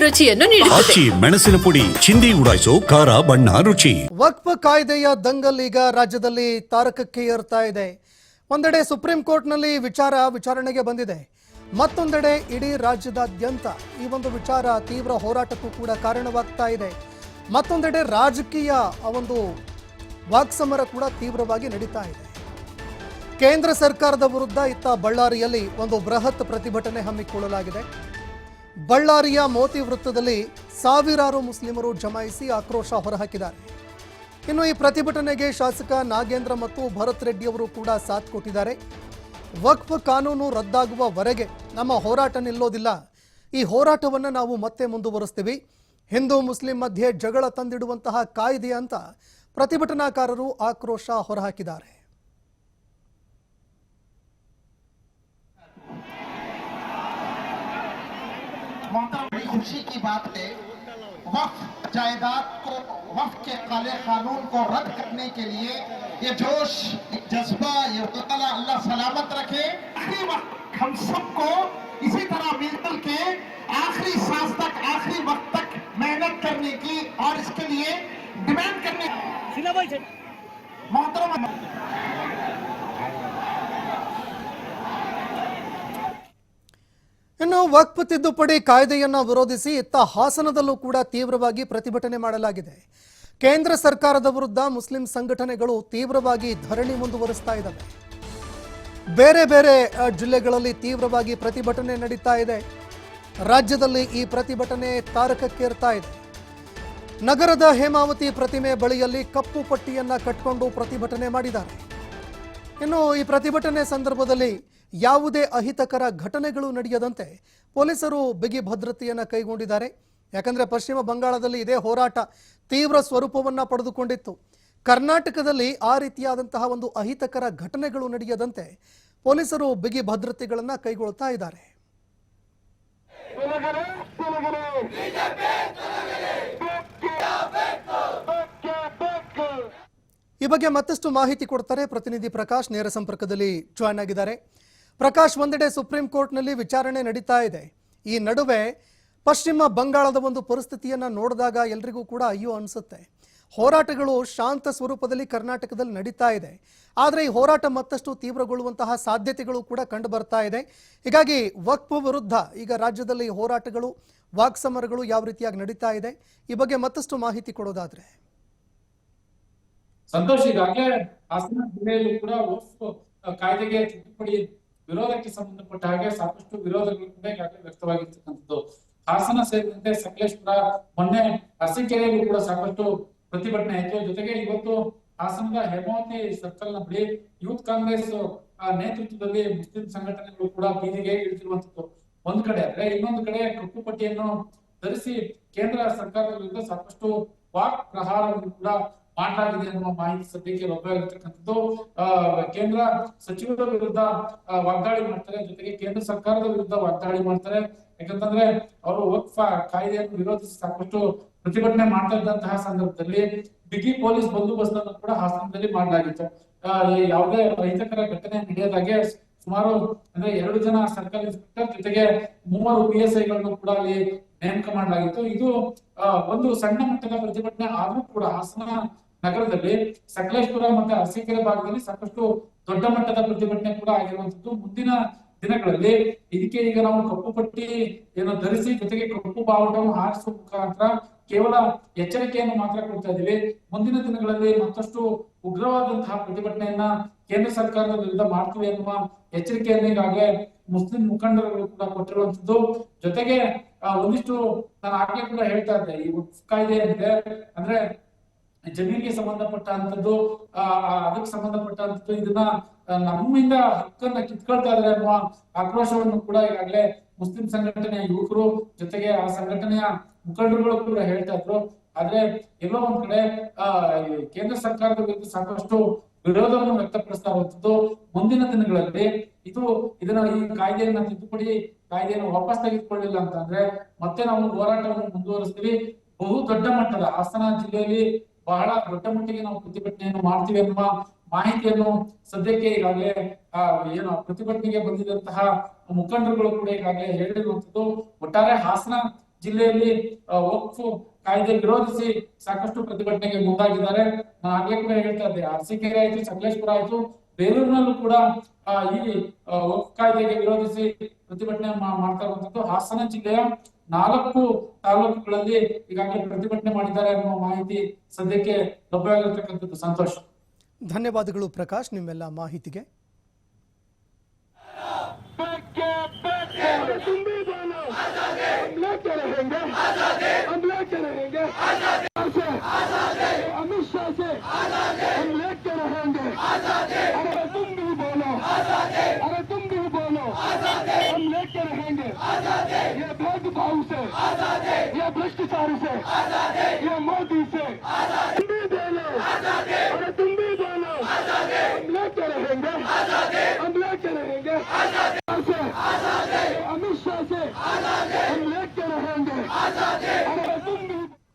ರುಚಿಯನ್ನು ನೀಡುತ್ತದೆ. ಮೆಣಸಿನ ಪುಡಿ ಚಿಂದಿ ಉಡಾಯಿಸೋ ಖಾರ ಬಣ್ಣ ರುಚಿ. ವಕ್ಫ್ ಕಾಯ್ದೆಯ ದಂಗಲ್ ಈಗ ರಾಜ್ಯದಲ್ಲಿ ತಾರಕಕ್ಕೆ ಏರ್ತಾ ಇದೆ. ಒಂದೆಡೆ ಸುಪ್ರೀಂ ಕೋರ್ಟ್ನಲ್ಲಿ ವಿಚಾರಣೆಗೆ ಬಂದಿದೆ. ಮತ್ತೊಂದೆಡೆ ಇಡೀ ರಾಜ್ಯದಾದ್ಯಂತ ಈ ಒಂದು ವಿಚಾರ ತೀವ್ರ ಹೋರಾಟಕ್ಕೂ ಕೂಡ ಕಾರಣವಾಗ್ತಾ ಇದೆ. ಮತ್ತೊಂದೆಡೆ ರಾಜಕೀಯ ಒಂದು ವಾಕ್ಸಮರ ಕೂಡ ತೀವ್ರವಾಗಿ ನಡೀತಾ ಇದೆ. ಕೇಂದ್ರ ಸರ್ಕಾರದ ವಿರುದ್ಧ ಇತ್ತ ಬಳ್ಳಾರಿಯಲ್ಲಿ ಒಂದು ಬೃಹತ್ ಪ್ರತಿಭಟನೆ ಹಮ್ಮಿಕೊಳ್ಳಲಾಗಿದೆ. ಬಳ್ಳಾರಿಯ ಮೋತಿ ವೃತ್ತದಲ್ಲಿ ಸಾವಿರಾರು ಮುಸ್ಲಿಮರು ಜಮಾಯಿಸಿ ಆಕ್ರೋಶ ಹೊರಹಾಕಿದ್ದಾರೆ. ಇನ್ನು ಈ ಪ್ರತಿಭಟನೆಗೆ ಶಾಸಕ ನಾಗೇಂದ್ರ ಮತ್ತು ಭರತ್ ರೆಡ್ಡಿ ಅವರು ಕೂಡ ಸಾಥ್ ಕೊಟ್ಟಿದ್ದಾರೆ. ವಕ್ಫ್ ಕಾನೂನು ರದ್ದಾಗುವವರೆಗೆ ನಮ್ಮ ಹೋರಾಟ ನಿಲ್ಲೋದಿಲ್ಲ, ಈ ಹೋರಾಟವನ್ನು ನಾವು ಮತ್ತೆ ಮುಂದುವರಿಸ್ತೀವಿ. ಹಿಂದೂ ಮುಸ್ಲಿಂ ಮಧ್ಯೆ ಜಗಳ ತಂದಿಡುವಂತಹ ಕಾಯ್ದೆ ಅಂತ ಪ್ರತಿಭಟನಾಕಾರರು ಆಕ್ರೋಶ ಹೊರಹಾಕಿದ್ದಾರೆ. बड़ी खुशी की बात है, वक्फ जायदाद को, वक्फ के काले कानून को रद्द करने के लिए ये जोश, ये जज्बा, ये अल्लाह सलामत रखे। आखिरी वक्त हम सबको इसी तरह मिलजुल के आखिरी सांस तक, आखिरी वक्त तक मेहनत करने की और इसके लिए डिमांड करने मोहतरम। ಇನ್ನು ವಕ್ಫ್ ತಿದ್ದುಪಡಿ ಕಾಯ್ದೆಯನ್ನು ವಿರೋಧಿಸಿ ಇತ್ತ ಹಾಸನದಲ್ಲೂ ಕೂಡ ತೀವ್ರವಾಗಿ ಪ್ರತಿಭಟನೆ ಮಾಡಲಾಗಿದೆ. ಕೇಂದ್ರ ಸರ್ಕಾರದ ವಿರುದ್ಧ ಮುಸ್ಲಿಂ ಸಂಘಟನೆಗಳು ತೀವ್ರವಾಗಿ ಧರಣಿ ಮುಂದುವರಿಸ್ತಾ ಇದ್ದಾವೆ. ಬೇರೆ ಬೇರೆ ಜಿಲ್ಲೆಗಳಲ್ಲಿ ತೀವ್ರವಾಗಿ ಪ್ರತಿಭಟನೆ ನಡೀತಾ ಇದೆ. ರಾಜ್ಯದಲ್ಲಿ ಈ ಪ್ರತಿಭಟನೆ ತಾರಕಕ್ಕೇರ್ತಾ ಇದೆ. ನಗರದ ಹೇಮಾವತಿ ಪ್ರತಿಮೆ ಬಳಿಯಲ್ಲಿ ಕಪ್ಪು ಪಟ್ಟಿಯನ್ನ ಕಟ್ಟಿಕೊಂಡು ಪ್ರತಿಭಟನೆ ಮಾಡಿದ್ದಾರೆ. ಇನ್ನು ಈ ಪ್ರತಿಭಟನೆ ಸಂದರ್ಭದಲ್ಲಿ ಯಾವುದೇ ಅಹಿತಕರ ಘಟನೆಗಳು ನಡೆಯದಂತೆ ಪೊಲೀಸರು ಬಿಗಿ ಭದ್ರತೆಯನ್ನು ಕೈಗೊಂಡಿದ್ದಾರೆ. ಯಾಕಂದರೆ ಪಶ್ಚಿಮ ಬಂಗಾಳದಲ್ಲಿ ಇದೇ ಹೋರಾಟ ತೀವ್ರ ಸ್ವರೂಪವನ್ನು ಪಡೆದುಕೊಂಡಿತ್ತು. ಕರ್ನಾಟಕದಲ್ಲಿ ಆ ರೀತಿಯಾದಂತಹ ಒಂದು ಅಹಿತಕರ ಘಟನೆಗಳು ನಡೆಯದಂತೆ ಪೊಲೀಸರು ಬಿಗಿ ಭದ್ರತೆಗಳನ್ನು ಕೈಗೊಳ್ತಾ ಇದ್ದಾರೆ. ಈ ಬಗ್ಗೆ ಮತ್ತಷ್ಟು ಮಾಹಿತಿ ಕೊಡ್ತಾರೆ ಪ್ರತಿನಿಧಿ ಪ್ರಕಾಶ್, ನೇರ ಸಂಪರ್ಕದಲ್ಲಿ ಜಾಯ್ನ್ ಆಗಿದ್ದಾರೆ. ಪ್ರಕಾಶ್, ಒಂದೆಡೆ ಸುಪ್ರೀಂ ಕೋರ್ಟ್ನಲ್ಲಿ ವಿಚಾರಣೆ ನಡೀತಾ ಇದೆ. ಈ ನಡುವೆ ಪಶ್ಚಿಮ ಬಂಗಾಳದ ಒಂದು ಪರಿಸ್ಥಿತಿಯನ್ನು ನೋಡಿದಾಗ ಎಲ್ರಿಗೂ ಕೂಡ ಅಯ್ಯೋ ಅನಿಸುತ್ತೆ. ಹೋರಾಟಗಳು ಶಾಂತ ಸ್ವರೂಪದಲ್ಲಿ ಕರ್ನಾಟಕದಲ್ಲಿ ನಡೀತಾ ಇದೆ. ಆದರೆ ಈ ಹೋರಾಟ ಮತ್ತಷ್ಟು ತೀವ್ರಗೊಳ್ಳುವಂತಹ ಸಾಧ್ಯತೆಗಳು ಕೂಡ ಕಂಡು ಬರ್ತಾ ಇದೆ. ಹೀಗಾಗಿ ವಕ್ಫ್ ವಿರುದ್ಧ ಈಗ ರಾಜ್ಯದಲ್ಲಿ ಹೋರಾಟಗಳು, ವಾಕ್ಸಮರಗಳು ಯಾವ ರೀತಿಯಾಗಿ ನಡೀತಾ ಇದೆ, ಈ ಬಗ್ಗೆ ಮತ್ತಷ್ಟು ಮಾಹಿತಿ ಕೊಡೋದಾದ್ರೆ. ಸಂತೋಷ್, ಈಗಾಗಲೇ ಹಾಸನ ಜಿಲ್ಲೆಯಲ್ಲೂ ಕೂಡ ವಕ್ಫ್ ಕಾಯ್ದೆಗೆ ತಿದ್ದುಪಡಿ ವಿರೋಧಕ್ಕೆ ಸಂಬಂಧಪಟ್ಟ ಹಾಗೆ ಸಾಕಷ್ಟು ವಿರೋಧಗಳು ಕೂಡ ಈಗಾಗಲೇ ವ್ಯಕ್ತವಾಗಿರ್ತಕ್ಕಂಥದ್ದು. ಹಾಸನ ಸೇರಿದಂತೆ ಸಕಲೇಶ್ಪುರ, ಮೊನ್ನೆ ಅರಸೀಕೆರೆಯಲ್ಲೂ ಕೂಡ ಸಾಕಷ್ಟು ಪ್ರತಿಭಟನೆ ಆಯಿತು. ಜೊತೆಗೆ ಇವತ್ತು ಹಾಸನದ ಹೇಮಾವತಿ ಸರ್ಕಲ್ ನ ಬಳಿ ಯೂತ್ ಕಾಂಗ್ರೆಸ್ ನೇತೃತ್ವದಲ್ಲಿ ಮುಸ್ಲಿಂ ಸಂಘಟನೆಗಳು ಕೂಡ ಬೀದಿಗೆ ಇಳಿದಿರುವಂತದ್ದು ಒಂದ್ ಕಡೆ ಆದ್ರೆ, ಇನ್ನೊಂದು ಕಡೆ ಕಪ್ಪು ಪಟ್ಟಿಯನ್ನು ಧರಿಸಿ ಕೇಂದ್ರ ಸರ್ಕಾರದ ವಿರುದ್ಧ ಸಾಕಷ್ಟು ವಾಕ್ ಪ್ರಹಾರವನ್ನು ಕೂಡ ಮಾಡಲಾಗಿದೆ ಅನ್ನುವ ಮಾಹಿತಿ ಸದ್ಯಕ್ಕೆ ಲಭ್ಯವಾಗಿರ್ತಕ್ಕಂಥದ್ದು. ಕೇಂದ್ರ ಸಚಿವರ ವಿರುದ್ಧ ವಾಗ್ದಾಳಿ ಮಾಡ್ತಾರೆ, ಜೊತೆಗೆ ಕೇಂದ್ರ ಸರ್ಕಾರದ ವಿರುದ್ಧ ವಾಗ್ದಾಳಿ ಮಾಡ್ತಾರೆ. ಯಾಕಂತಂದ್ರೆ ಅವರು ವಕ್ಫ್ ಕಾಯ್ದೆಯನ್ನು ವಿರೋಧಿಸಿ ಸಾಕಷ್ಟು ಪ್ರತಿಭಟನೆ ಮಾಡ್ತಾ ಇದ್ದಂತಹ ಸಂದರ್ಭದಲ್ಲಿ ಬಿಗಿ ಪೊಲೀಸ್ ಬಂದೋಬಸ್ತ್ ಅನ್ನು ಕೂಡ ಹಾಸನದಲ್ಲಿ ಮಾಡಲಾಗಿತ್ತು. ಯಾವುದೇ ಅಹಿತಕರ ಘಟನೆ ನಡೆಯದಾಗೆ ಸುಮಾರು ಅಂದ್ರೆ 2 ಜನ ಸರ್ಕಲ್ ಇನ್ಸ್ಪೆಕ್ಟರ್ ಜೊತೆಗೆ 3 PSI ಗಳನ್ನು ಕೂಡ ಅಲ್ಲಿ ನೇಮಕ ಮಾಡಲಾಗಿತ್ತು. ಇದು ಒಂದು ಸಣ್ಣ ಮಟ್ಟದ ಪ್ರತಿಭಟನೆ ಆದ್ರೂ ಕೂಡ ಹಾಸನ ನಗರದಲ್ಲಿ ಸಕಲೇಶ್ಪುರ ಮತ್ತೆ ಅರಸೀಕೆರೆ ಭಾಗದಲ್ಲಿ ಸಾಕಷ್ಟು ದೊಡ್ಡ ಮಟ್ಟದ ಪ್ರತಿಭಟನೆ ಕೂಡ ಆಗಿರುವಂತದ್ದು. ಮುಂದಿನ ದಿನಗಳಲ್ಲಿ ಇದಕ್ಕೆ ಈಗ ನಾವು ಕಪ್ಪು ಪಟ್ಟಿ ಏನೋ ಧರಿಸಿ ಜೊತೆಗೆ ಕಪ್ಪು ಬಾವುಟವನ್ನು ಹಾರಿಸುವ ಮುಖಾಂತರ ಕೇವಲ ಎಚ್ಚರಿಕೆಯನ್ನು ಮಾತ್ರ ಕೊಡ್ತಾ ಇದೀವಿ. ಮುಂದಿನ ದಿನಗಳಲ್ಲಿ ಮತ್ತಷ್ಟು ಉಗ್ರವಾದಂತಹ ಪ್ರತಿಭಟನೆಯನ್ನ ಕೇಂದ್ರ ಸರ್ಕಾರದ ವಿರುದ್ಧ ಮಾಡ್ತೀವಿ ಎನ್ನುವ ಎಚ್ಚರಿಕೆಯನ್ನು ಈಗಾಗಲೇ ಮುಸ್ಲಿಂ ಮುಖಂಡರುಗಳು ಕೂಡ ಕೊಟ್ಟಿರುವಂತದ್ದು. ಜೊತೆಗೆ ಒಂದಿಷ್ಟು ನಾನು ಆಗ್ಲೇ ಕೂಡ ಹೇಳ್ತಾ ಇದ್ದೆ, ಈ ವಕ್ಫ್ ಕಾಯ್ದೆ ಏನಿದೆ ಅಂದ್ರೆ ಜಮೀನಿಗೆ ಸಂಬಂಧಪಟ್ಟಂತದ್ದು, ಅದಕ್ಕೆ ಸಂಬಂಧಪಟ್ಟಂತದ್ದು, ಇದನ್ನ ನಮ್ಮಿಂದ ಹಕ್ಕನ್ನ ಕಿತ್ಕೊಳ್ತಾ ಇದಾರೆ ಅನ್ನುವ ಆಕ್ರೋಶವನ್ನು ಕೂಡ ಈಗಾಗಲೇ ಮುಸ್ಲಿಂ ಸಂಘಟನೆಯ ಯುವಕರು ಜೊತೆಗೆ ಆ ಸಂಘಟನೆಯ ಮುಖಂಡರುಗಳು ಕೂಡ ಹೇಳ್ತಾ ಇದ್ರು. ಆದ್ರೆ ಎಲ್ಲೋ ಒಂದ್ ಕಡೆ ಕೇಂದ್ರ ಸರ್ಕಾರದ ವಿರುದ್ಧ ಸಾಕಷ್ಟು ವಿರೋಧವನ್ನು ವ್ಯಕ್ತಪಡಿಸ್ತಾ ಇರುವಂತದ್ದು. ಮುಂದಿನ ದಿನಗಳಲ್ಲಿ ಇದನ್ನ ಈ ಕಾಯ್ದೆಯನ್ನ ತಿದ್ದುಪಡಿ ಕಾಯ್ದೆಯನ್ನು ವಾಪಸ್ ತೆಗೆದುಕೊಳ್ಳಿಲ್ಲ ಅಂತಂದ್ರೆ ಮತ್ತೆ ನಾವು ಹೋರಾಟವನ್ನು ಮುಂದುವರಿಸ್ತೀವಿ. ಬಹು ದೊಡ್ಡ ಮಟ್ಟದ ಹಾಸನ ಜಿಲ್ಲೆಯಲ್ಲಿ ಬಹಳ ದೊಡ್ಡ ಮಟ್ಟಿಗೆ ನಾವು ಪ್ರತಿಭಟನೆಯನ್ನು ಮಾಡ್ತೀವಿ ಅನ್ನುವ ಮಾಹಿತಿಯನ್ನು ಸದ್ಯಕ್ಕೆ ಈಗಾಗಲೇ ಏನು ಪ್ರತಿಭಟನೆಗೆ ಬಂದಿದಂತಹ ಮುಖಂಡರುಗಳು ಕೂಡ ಈಗಾಗಲೇ ಹೇಳಿರುವಂತದ್ದು. ಒಟ್ಟಾರೆ ಹಾಸನ ಜಿಲ್ಲೆಯಲ್ಲಿ ವಕ್ಫ್ ಕಾಯ್ದೆ ವಿರೋಧಿಸಿ ಸಾಕಷ್ಟು ಪ್ರತಿಭಟನೆಗೆ ಮುಂದಾಗಿದ್ದಾರೆ. ನಾನು ಆಗ್ಲೇ ಕೂಡ ಹೇಳ್ತಾ ಇದ್ದೆ, ಅರಸೀಕೆರೆ ಆಯ್ತು, ಸಕಲೇಶ್ಪುರ ಆಯ್ತು, ಬೇಲೂರಿನಲ್ಲೂ ಕೂಡ ಈ ವಕ್ಫ್ ಕಾಯ್ದೆಗೆ ವಿರೋಧಿಸಿ ಪ್ರತಿಭಟನೆ ಮಾಡ್ತಾ ಇರುವಂತದ್ದು. ಹಾಸನ ಜಿಲ್ಲೆಯ 4 ತಾಲೂಕುಗಳಲ್ಲಿ ಈಗಾಗಲೇ ಪ್ರತಿಭಟನೆ ಮಾಡಿದ್ದಾರೆ ಅನ್ನುವ ಮಾಹಿತಿ ಸದ್ಯಕ್ಕೆ ಲಭ್ಯವಾಗಿರ್ತಕ್ಕಂಥದ್ದು. ಸಂತೋಷ್, ಧನ್ಯವಾದಗಳು ಪ್ರಕಾಶ್ ನಿಮ್ಮೆಲ್ಲ ಮಾಹಿತಿಗೆ. अमित शाह से हम लेके रहेंगे। अरे तुम भी बोलो, अरे तुम भी बोलो, हम लेके रहेंगे। ये भेदभाव से, ये भ्रष्टाचार से, ये मोदी से, तुम भी बोलो, अरे तुम भी बोलो, हम लेके रहेंगे, हम लेके रहेंगे। अमित शाह से हम लेके रहेंगे।